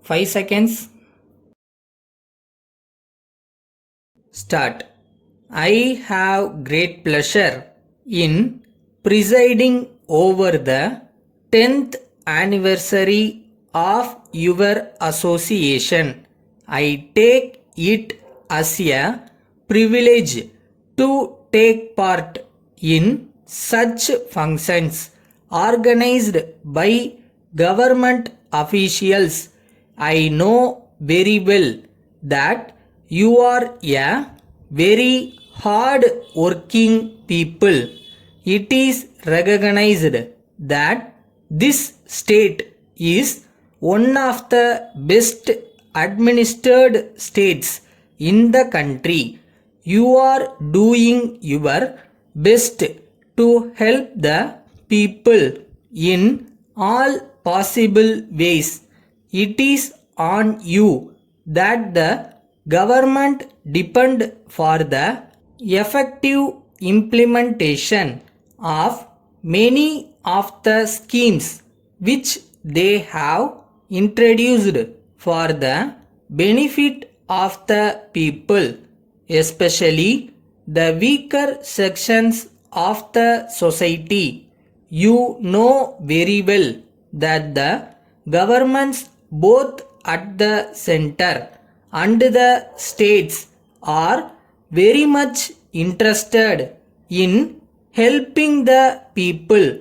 5 seconds. Start. I have great pleasure in presiding over the 10th anniversary of your association. I take it as a privilege to take part in such functions organized by government officials. I know very well that you are a very hard working people. It is recognized that this state is one of the best administered states in the country. You are doing your best to help the people in all possible ways. It is on you that the government depend for the effective implementation of many of the schemes which they have introduced for the benefit of the people, especially the weaker sections of the society. You know very well that the governments both at the center and the states are very much interested in helping the people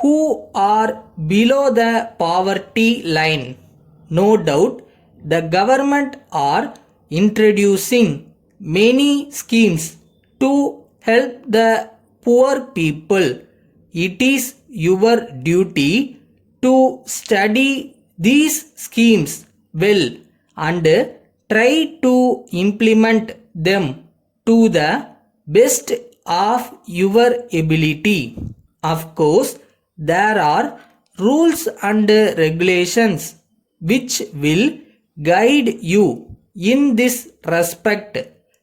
who are below the poverty line. No doubt, the government are introducing many schemes to help the poor people. It is your duty to study these schemes well and try to implement them to the best of your ability. Of course, there are rules and regulations which will guide you in this respect.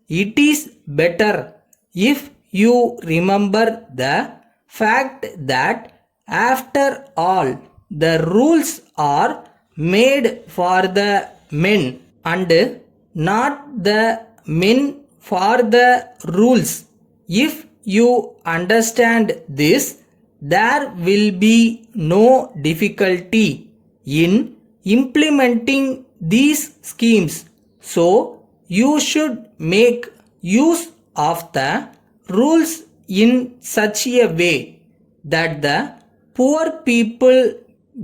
It is better if you remember the fact that after all, the rules are made for the men and not the men for the rules. If you understand this, there will be no difficulty in implementing these schemes. So, you should make use of the rules in such a way that the poor people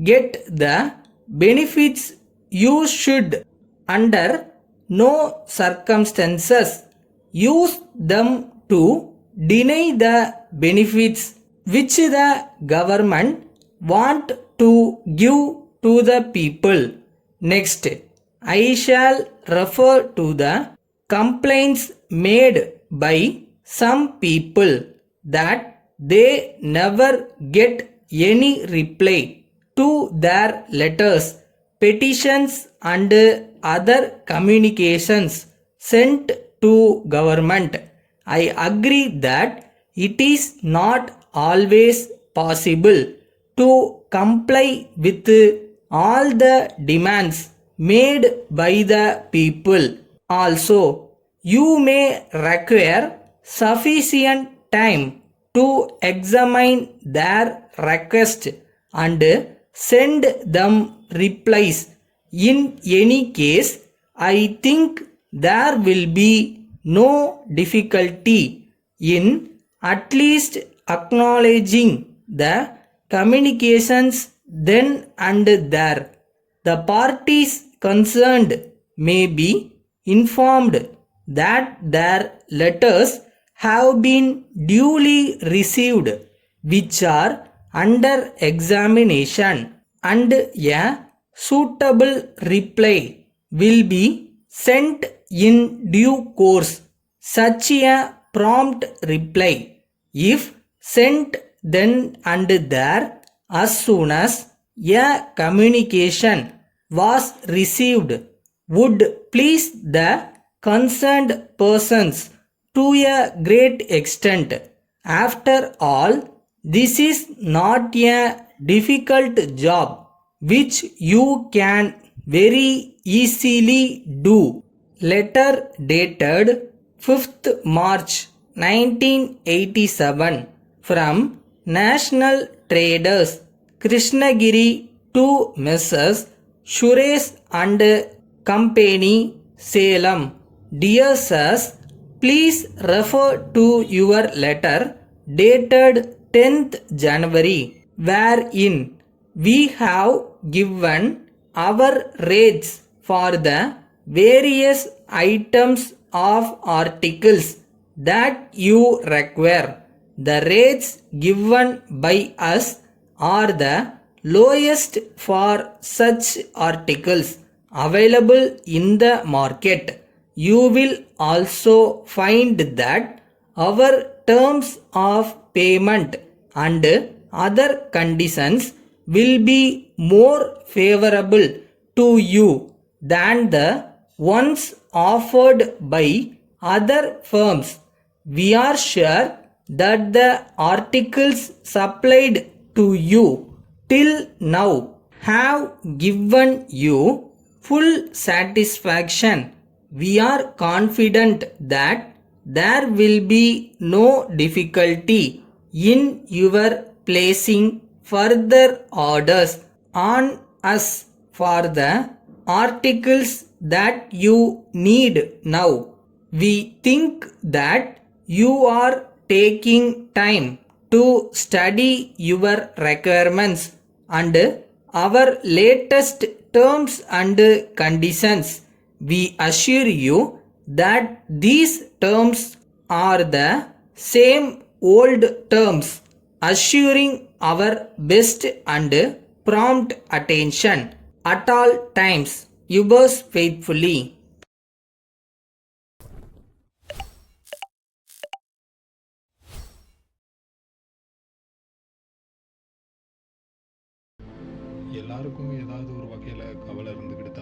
get the benefits. You should under no circumstances use them to deny the benefits which the government want to give to the people. Next, I shall refer to the complaints made by some people that they never get any reply to their letters, petitions and other communications sent to government. I agree that it is not always possible to comply with all the demands made by the people. Also, you may require sufficient time to examine their request and send them replies. In any case, I think there will be no difficulty in at least acknowledging the communications then and there. The parties concerned may be informed that their letters have been duly received, which are under examination, and a suitable reply will be sent in due course. Such a prompt reply, if sent then and there as soon as a communication was received, would please the concerned persons to a great extent. After all, this is not a difficult job which you can very easily do. Letter dated 5th March 1987 from National Traders Krishnagiri to Messrs. Suresh and Company, Salem. Dear sirs, please refer to your letter dated 10th January, wherein we have given our rates for the various items of articles that you require. The rates given by us are the lowest for such articles available in the market. You will also find that our terms of payment and other conditions will be more favorable to you than the ones offered by other firms. We are sure that the articles supplied to you till now have given you full satisfaction. We are confident that there will be no difficulty in your placing further orders on us for the articles that you need now. We think that you are taking time to study your requirements and our latest terms and conditions. We assure you that these terms are the same old terms, assuring our best and prompt attention at all times. Yours faithfully. எல்லாருக்கும் ஏதாவது ஒரு வகையில் கவலை இருந்துக்கிட்டு